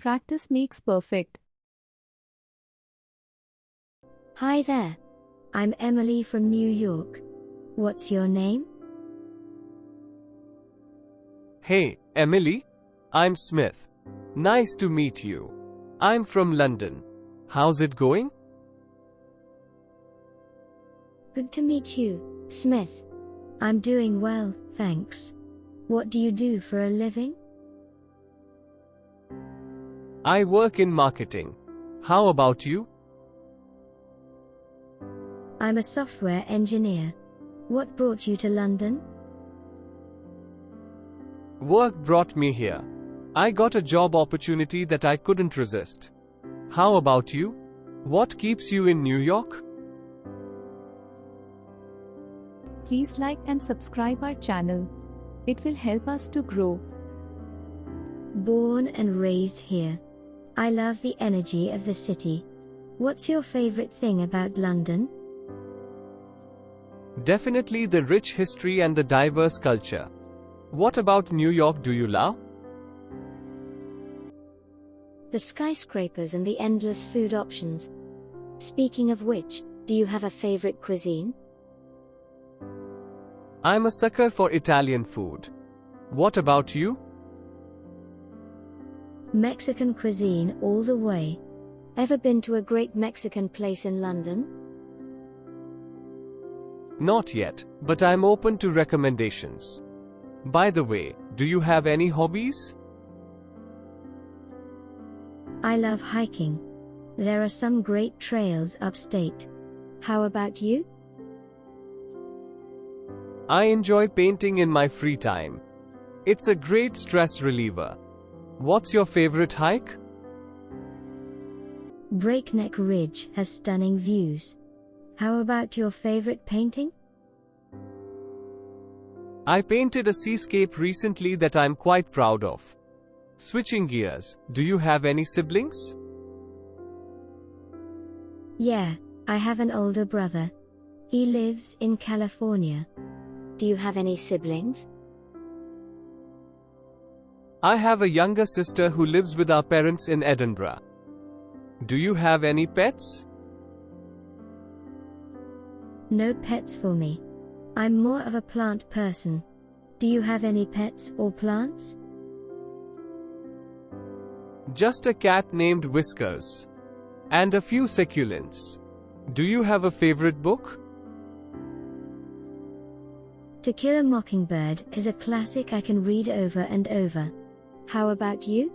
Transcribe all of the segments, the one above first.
Practice makes perfect. Hi there. I'm Emily from New York. What's your name? Hey, Emily. I'm Smith. Nice to meet you. I'm from London. How's it going? Good to meet you, Smith. I'm doing well, thanks. What do you do for a living? I work in marketing. How about you? I'm a software engineer. What brought you to London? Work brought me here. I got a job opportunity that I couldn't resist. How about you? What keeps you in New York? Please like and subscribe our channel. It will help us to grow. Born and raised here. I love the energy of the city. What's your favorite thing about London? Definitely the rich history and the diverse culture. What about New York do you love? The skyscrapers and the endless food options. Speaking of which, do you have a favorite cuisine? I'm a sucker for Italian food. What about you? Mexican cuisine all the way. Ever been to a great Mexican place in London? Not yet, but I'm open to recommendations. By the way, do you have any hobbies? I love hiking. There are some great trails upstate. How about you? I enjoy painting in my free time. It's a great stress reliever. What's your favorite hike? Breakneck Ridge has stunning views. How about your favorite painting? I painted a seascape recently that I'm quite proud of. Switching gears, do you have any siblings? Yeah, I have an older brother. He lives in California. Do you have any siblings? I have a younger sister who lives with our parents in Edinburgh. Do you have any pets? No pets for me. I'm more of a plant person. Do you have any pets or plants? Just a cat named Whiskers. And a few succulents. Do you have a favorite book? To Kill a Mockingbird is a classic I can read over and over. How about you?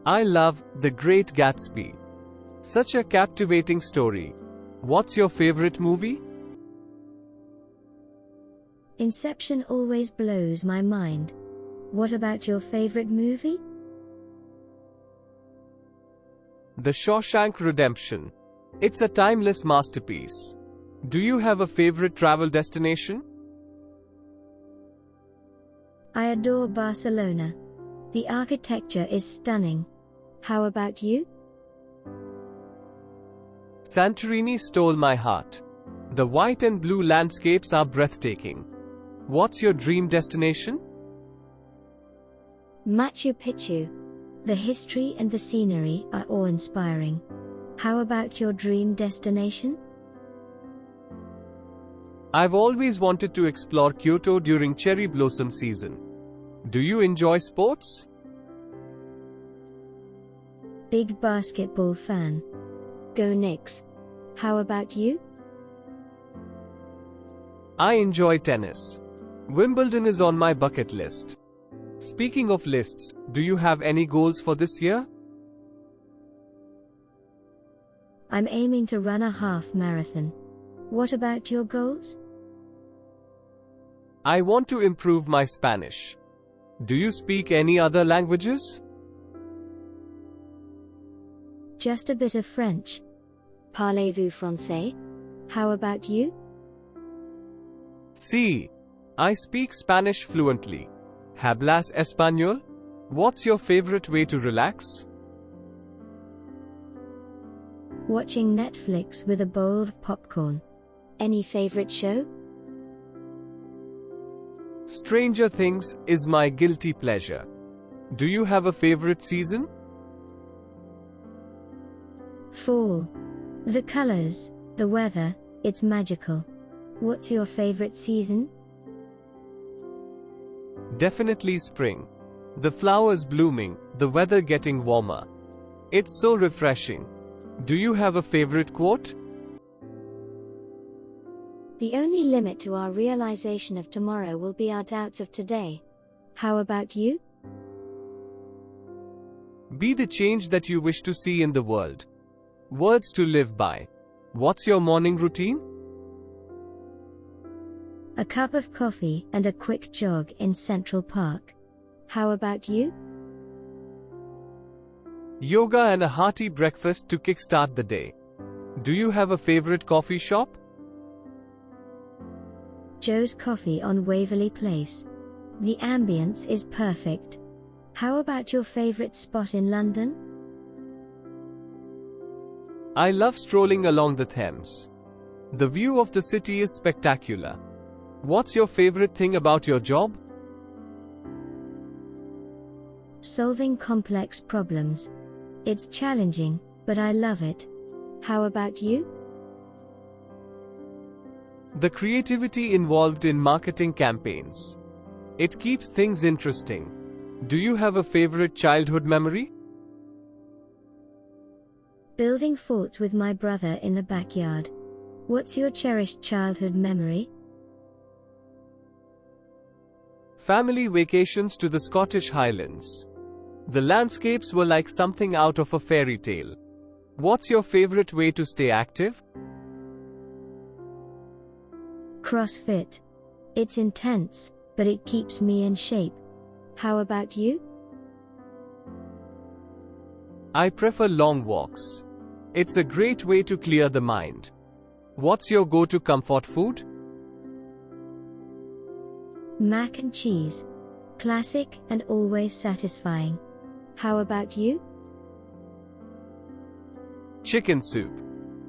I love The Great Gatsby. Such a captivating story. What's your favorite movie? Inception always blows my mind. What about your favorite movie? The Shawshank Redemption. It's a timeless masterpiece. Do you have a favorite travel destination? I adore Barcelona. The architecture is stunning. How about you? Santorini stole my heart. The white and blue landscapes are breathtaking. What's your dream destination? Machu Picchu. The history and the scenery are awe-inspiring. How about your dream destination? I've always wanted to explore Kyoto during cherry blossom season. Do you enjoy sports? Big basketball fan. Go Knicks. How about you? I enjoy tennis. Wimbledon is on my bucket list. Speaking of lists, do you have any goals for this year? I'm aiming to run a half marathon. What about your goals? I want to improve my Spanish. Do you speak any other languages? Just a bit of French. Parlez-vous français? How about you? Sí. I speak Spanish fluently. ¿Hablas español? What's your favorite way to relax? Watching Netflix with a bowl of popcorn. Any favorite show? Stranger Things is my guilty pleasure. Do you have a favorite season? Fall. The colors, the weather, it's magical. What's your favorite season? Definitely spring. The flowers blooming, the weather getting warmer. It's so refreshing. Do you have a favorite quote? The only limit to our realization of tomorrow will be our doubts of today. How about you? Be the change that you wish to see in the world. Words to live by. What's your morning routine? A cup of coffee and a quick jog in Central Park. How about you? Yoga and a hearty breakfast to kickstart the day. Do you have a favorite coffee shop? Joe's Coffee on Waverley Place. The ambience is perfect. How about your favorite spot in London? I love strolling along the Thames. The view of the city is spectacular. What's your favorite thing about your job? Solving complex problems. It's challenging, but I love it. How about you? The creativity involved in marketing campaigns. It keeps things interesting. Do you have a favorite childhood memory? Building forts with my brother in the backyard. What's your cherished childhood memory? Family vacations to the Scottish Highlands. The landscapes were like something out of a fairy tale. What's your favorite way to stay active? CrossFit. It's intense, but it keeps me in shape. How about you? I prefer long walks. It's a great way to clear the mind. What's your go-to comfort food? Mac and cheese. Classic and always satisfying. How about you? Chicken soup.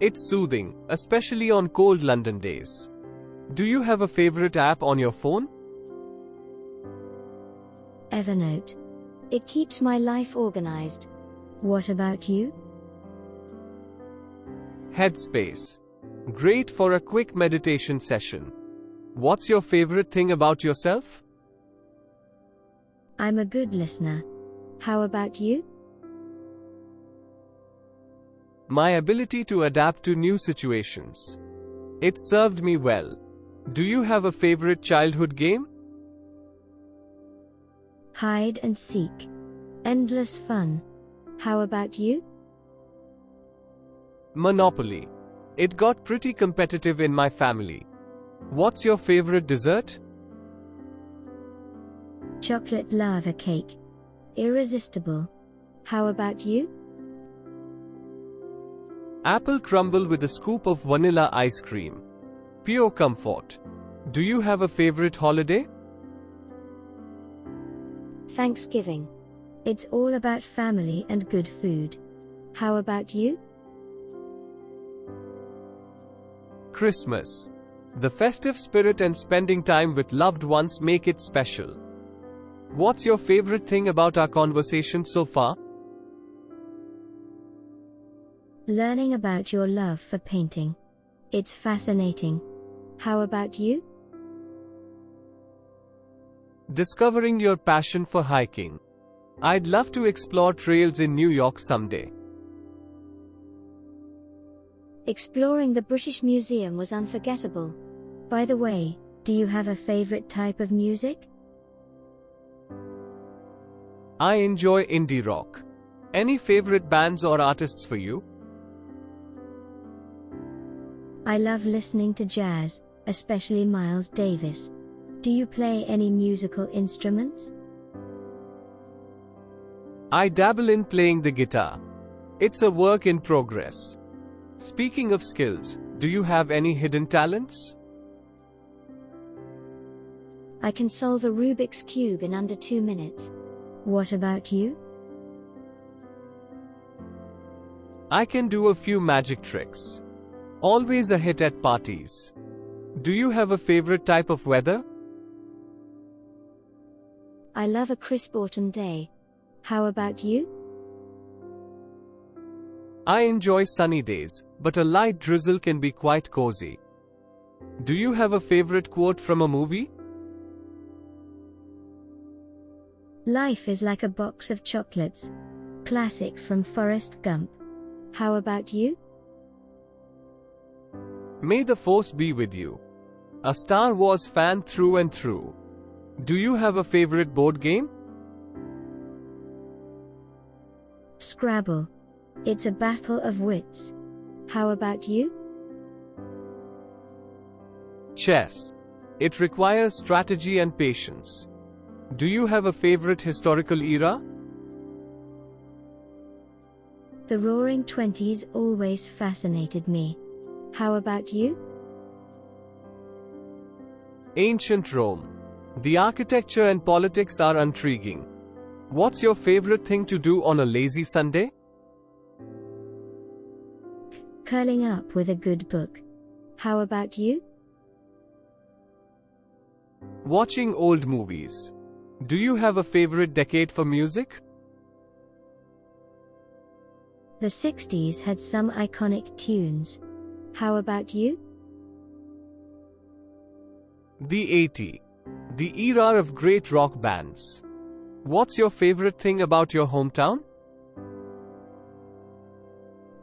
It's soothing, especially on cold London days. Do you have a favorite app on your phone? Evernote. It keeps my life organized. What about you? Headspace. Great for a quick meditation session. What's your favorite thing about yourself? I'm a good listener. How about you? My ability to adapt to new situations. It served me well. Do you have a favorite childhood game? Hide and seek. Endless fun. How about you? Monopoly. It got pretty competitive in my family. What's your favorite dessert? Chocolate lava cake. Irresistible. How about you? Apple crumble with a scoop of vanilla ice cream. Pure comfort. Do you have a favorite holiday? Thanksgiving. It's all about family and good food. How about you? Christmas. The festive spirit and spending time with loved ones make it special. What's your favorite thing about our conversation so far? Learning about your love for painting. It's fascinating. How about you? Discovering your passion for hiking. I'd love to explore trails in New York someday. Exploring the British Museum was unforgettable. By the way, do you have a favorite type of music? I enjoy indie rock. Any favorite bands or artists for you? I love listening to jazz, especially Miles Davis. Do you play any musical instruments? I dabble in playing the guitar. It's a work in progress. Speaking of skills, do you have any hidden talents? I can solve a Rubik's Cube in under 2 minutes. What about you? I can do a few magic tricks. Always a hit at parties. Do you have a favorite type of weather? I love a crisp autumn day. How about you? I enjoy sunny days, but a light drizzle can be quite cozy. Do you have a favorite quote from a movie? Life is like a box of chocolates. Classic from Forrest Gump. How about you? May the Force be with you. A Star Wars fan through and through. Do you have a favorite board game? Scrabble. It's a battle of wits. How about you? Chess. It requires strategy and patience. Do you have a favorite historical era? The Roaring Twenties always fascinated me. How about you? Ancient Rome. The architecture and politics are intriguing. What's your favorite thing to do on a lazy Sunday? Curling up with a good book. How about you? Watching old movies. Do you have a favorite decade for music? The 60s had some iconic tunes. How about you? The 80s. The era of great rock bands. What's your favorite thing about your hometown?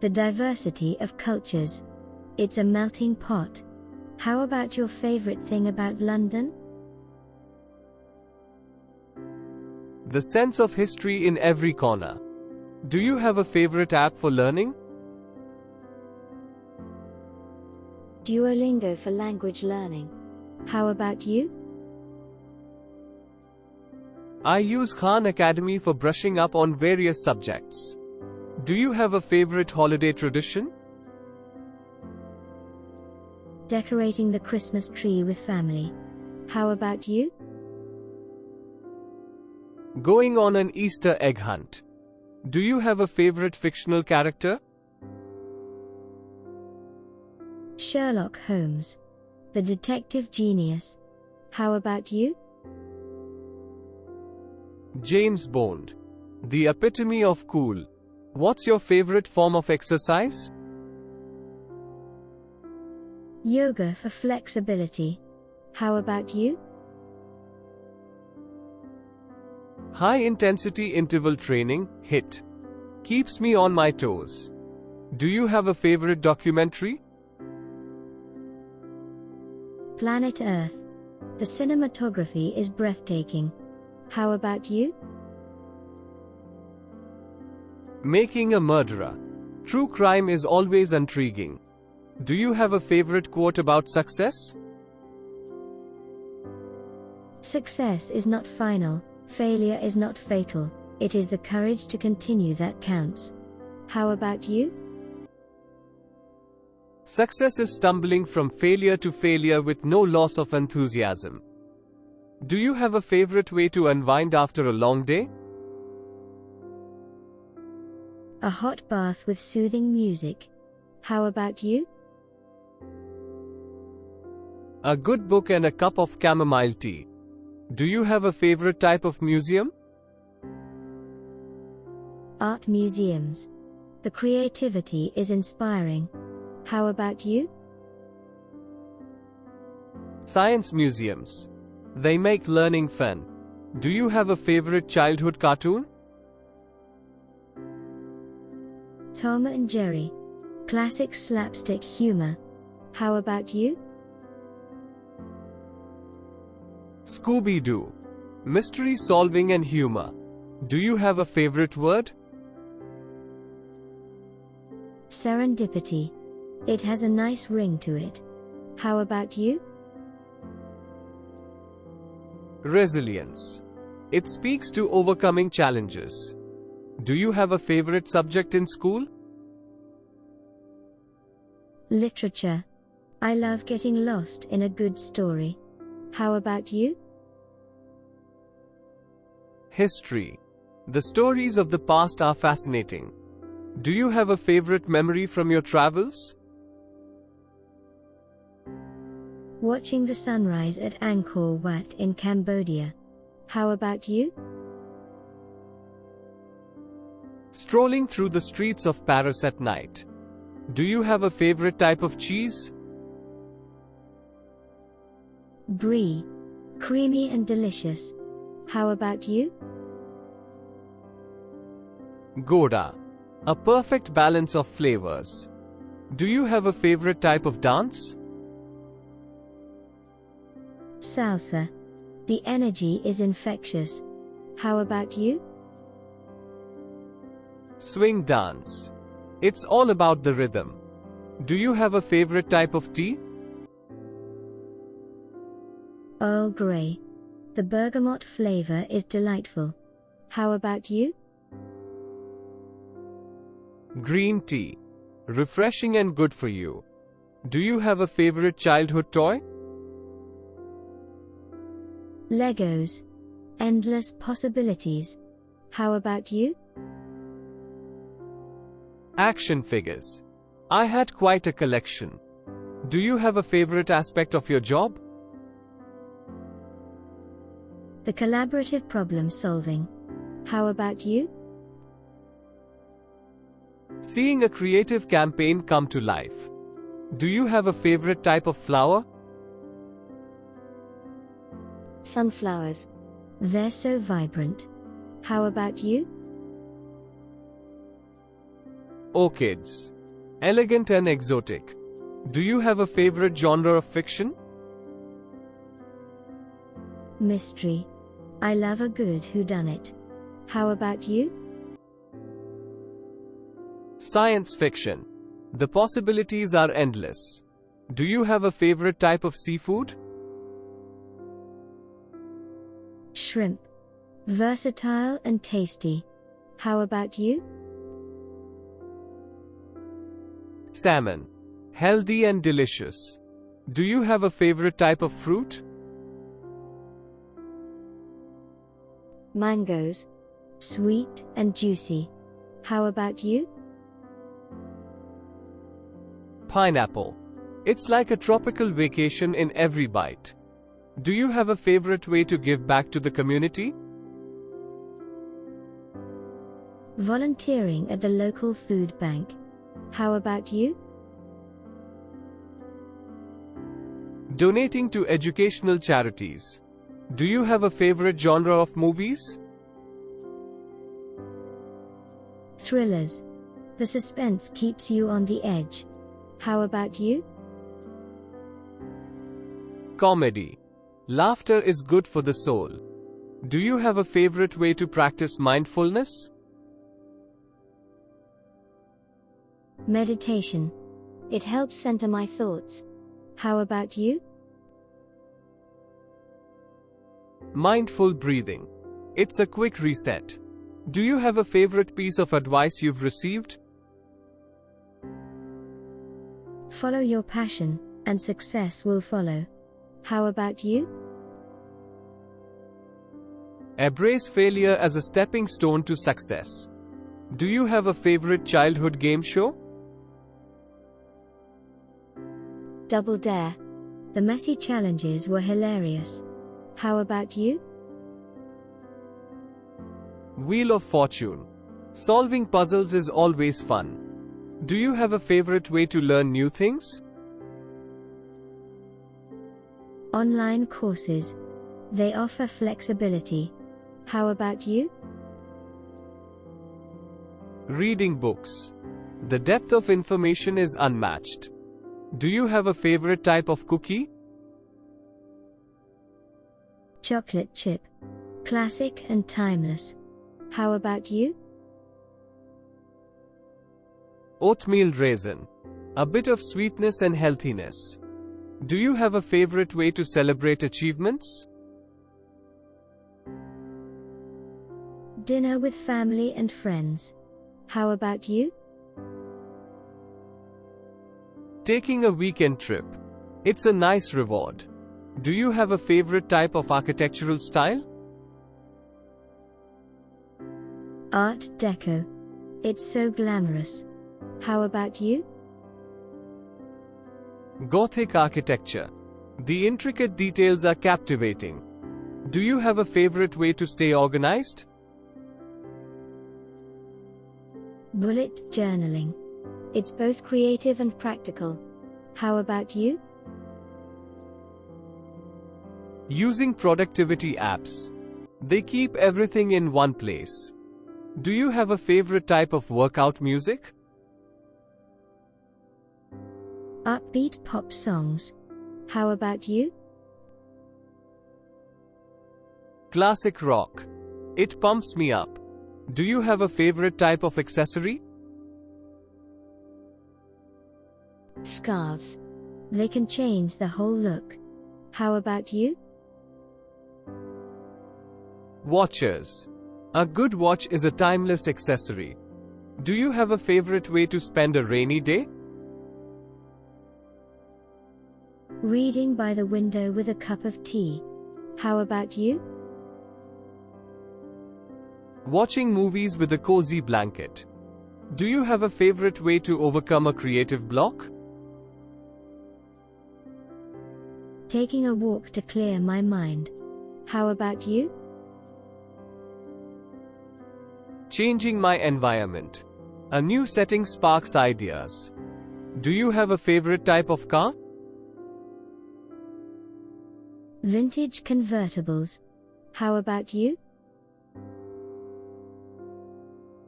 The diversity of cultures. It's a melting pot. How about your favorite thing about London? The sense of history in every corner. Do you have a favorite app for learning? Duolingo for language learning. How about you? I use Khan Academy for brushing up on various subjects. Do you have a favorite holiday tradition? Decorating the Christmas tree with family. How about you? Going on an Easter egg hunt. Do you have a favorite fictional character? Sherlock Holmes. The detective genius. How about you? James Bond. The epitome of cool. What's your favorite form of exercise? Yoga for flexibility. How about you? High intensity interval training, HIIT. Keeps me on my toes. Do you have a favorite documentary? Planet Earth. The cinematography is breathtaking. How about you? Making a Murderer. True crime is always intriguing. Do you have a favorite quote about success? Success is not final, failure is not fatal, it is the courage to continue that counts. How about you? Success is stumbling from failure to failure with no loss of enthusiasm. Do you have a favorite way to unwind after a long day? A hot bath with soothing music. How about you? A good book and a cup of chamomile tea. Do you have a favorite type of museum? Art museums. The creativity is inspiring. How about you? Science museums. They make learning fun. Do you have a favorite childhood cartoon? Tom and Jerry. Classic slapstick humor. How about you? Scooby-Doo. Mystery solving and humor. Do you have a favorite word? Serendipity. It has a nice ring to it. How about you? Resilience. It speaks to overcoming challenges. Do you have a favorite subject in school? Literature. I love getting lost in a good story. How about you? History. The stories of the past are fascinating. Do you have a favorite memory from your travels? Watching the sunrise at Angkor Wat in Cambodia. How about you? Strolling through the streets of Paris at night. Do you have a favorite type of cheese? Brie. Creamy and delicious. How about you? Gouda. A perfect balance of flavors. Do you have a favorite type of dance? Salsa. The energy is infectious. How about you? Swing dance. It's all about the rhythm. Do you have a favorite type of tea? Earl Grey. The bergamot flavor is delightful. How about you? Green tea. Refreshing and good for you. Do you have a favorite childhood toy? Legos. Endless possibilities. How about you? Action figures. I had quite a collection. Do you have a favorite aspect of your job? The collaborative problem solving. How about you? Seeing a creative campaign come to life. Do you have a favorite type of flower? Sunflowers. They're so vibrant. How about you? Orchids. Elegant and exotic. Do you have a favorite genre of fiction? Mystery. I love a good whodunit. How about you? Science fiction. The possibilities are endless. Do you have a favorite type of seafood? Shrimp. Versatile and tasty. How about you? Salmon. Healthy and delicious. Do you have a favorite type of fruit? Mangoes. Sweet and juicy. How about you? Pineapple. It's like a tropical vacation in every bite. Do you have a favorite way to give back to the community? Volunteering at the local food bank. How about you? Donating to educational charities. Do you have a favorite genre of movies? Thrillers. The suspense keeps you on the edge. How about you? Comedy. Laughter is good for the soul. Do you have a favorite way to practice mindfulness? Meditation. It helps center my thoughts. How about you? Mindful breathing. It's a quick reset. Do you have a favorite piece of advice you've received? Follow your passion, and success will follow. How about you? Embrace failure as a stepping stone to success. Do you have a favorite childhood game show? Double Dare. The messy challenges were hilarious. How about you? Wheel of Fortune. Solving puzzles is always fun. Do you have a favorite way to learn new things? Online courses. They offer flexibility. How about you? Reading books. The depth of information is unmatched. Do you have a favorite type of cookie? Chocolate chip. Classic and timeless. How about you? Oatmeal raisin. A bit of sweetness and healthiness. Do you have a favorite way to celebrate achievements? Dinner with family and friends. How about you? Taking a weekend trip. It's a nice reward. Do you have a favorite type of architectural style? Art Deco. It's so glamorous. How about you? Gothic architecture. The intricate details are captivating. Do you have a favorite way to stay organized? Bullet journaling. It's both creative and practical. How about you? Using productivity apps. They keep everything in one place. Do you have a favorite type of workout music? Upbeat pop songs. How about you? Classic rock. It pumps me up. Do you have a favorite type of accessory? Scarves. They can change the whole look. How about you? Watches. A good watch is a timeless accessory. Do you have a favorite way to spend a rainy day? Reading by the window with a cup of tea. How about you? Watching movies with a cozy blanket. Do you have a favorite way to overcome a creative block? Taking a walk to clear my mind. How about you? Changing my environment. A new setting sparks ideas. Do you have a favorite type of car? Vintage convertibles. How about you?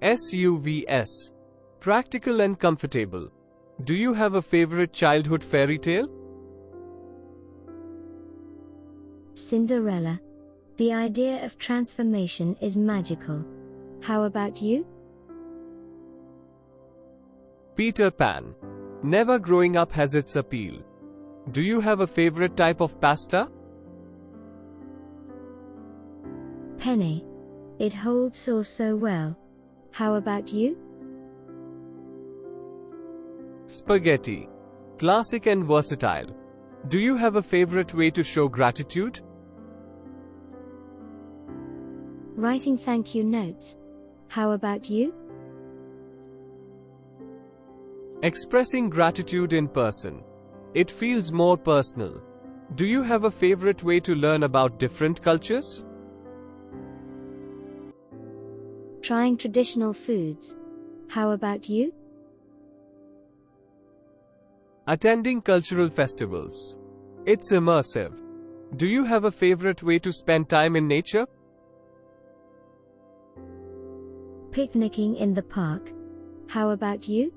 SUVs. Practical and comfortable. Do you have a favorite childhood fairy tale? Cinderella. The idea of transformation is magical. How about you? Peter Pan. Never growing up has its appeal. Do you have a favorite type of pasta? Penne. It holds sauce so well. How about you? Spaghetti. Classic and versatile. Do you have a favorite way to show gratitude? Writing thank you notes. How about you? Expressing gratitude in person. It feels more personal. Do you have a favorite way to learn about different cultures? Trying traditional foods. How about you? Attending cultural festivals. It's immersive. Do you have a favorite way to spend time in nature? Picnicking in the park. How about you?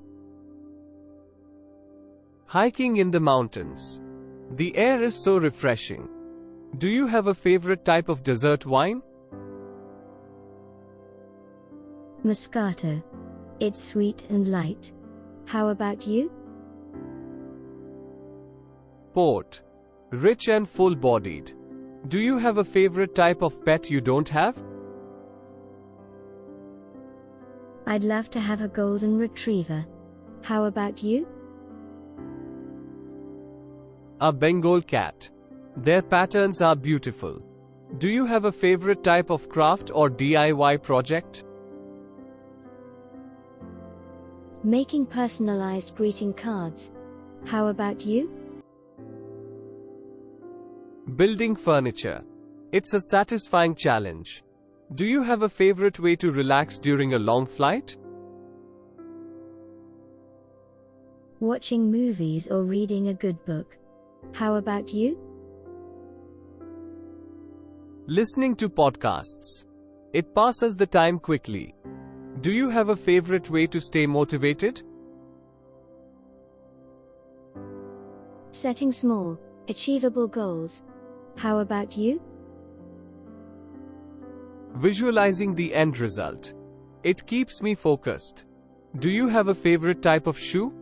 Hiking in the mountains. The air is so refreshing. Do you have a favorite type of dessert wine? Moscato. It's sweet and light. How about you? Port. Rich and full-bodied. Do you have a favorite type of pet you don't have? I'd love to have a golden retriever. How about you? A Bengal cat. Their patterns are beautiful. Do you have a favorite type of craft or DIY project? Making personalized greeting cards. How about you? Building furniture. It's a satisfying challenge. Do you have a favorite way to relax during a long flight? Watching movies or reading a good book. How about you? Listening to podcasts. It passes the time quickly. Do you have a favorite way to stay motivated? Setting small, achievable goals. How about you? Visualizing the end result. It keeps me focused. Do you have a favorite type of shoe?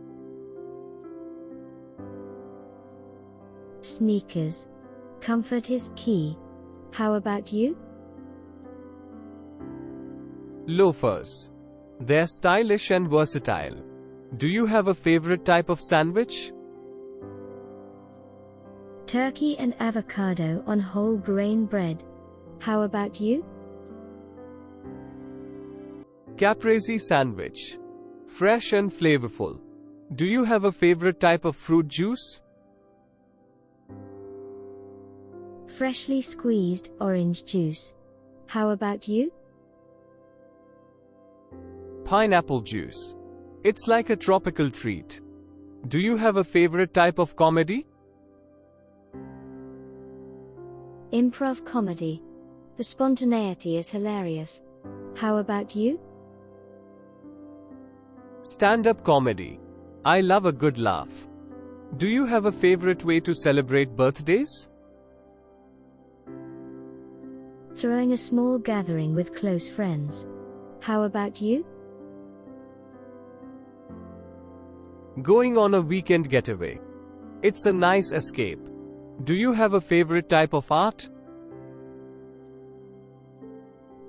Sneakers. Comfort is key. How about you? Loafers. They're stylish and versatile. Do you have a favorite type of sandwich? Turkey and avocado on whole grain bread. How about you? Caprese sandwich. Fresh and flavorful. Do you have a favorite type of fruit juice? Freshly squeezed orange juice. How about you? Pineapple juice. It's like a tropical treat. Do you have a favorite type of comedy? Improv comedy. The spontaneity is hilarious. How about you? Stand-up comedy. I love a good laugh. Do you have a favorite way to celebrate birthdays? Throwing a small gathering with close friends. How about you? Going on a weekend getaway. It's a nice escape. Do you have a favorite type of art?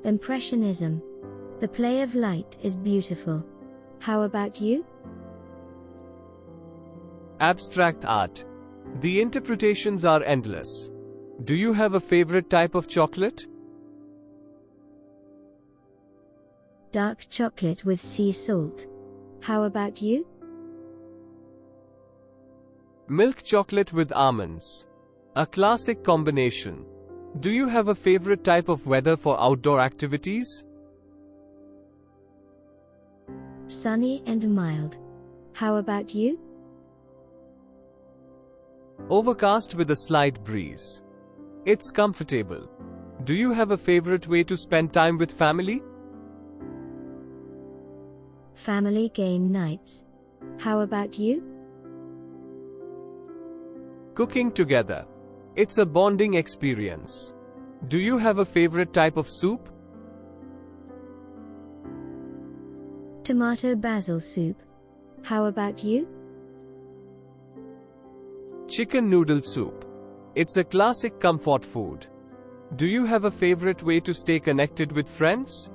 Impressionism. The play of light is beautiful. How about you? Abstract art. The interpretations are endless. Do you have a favorite type of chocolate? Dark chocolate with sea salt. How about you? Milk chocolate with almonds. A classic combination. Do you have a favorite type of weather for outdoor activities? Sunny and mild. How about you? Overcast with a slight breeze. It's comfortable. Do you have a favorite way to spend time with family? Family game nights. How about you? Cooking together. It's a bonding experience. Do you have a favorite type of soup? Tomato basil soup. How about you? Chicken noodle soup. It's a classic comfort food. Do you have a favorite way to stay connected with friends?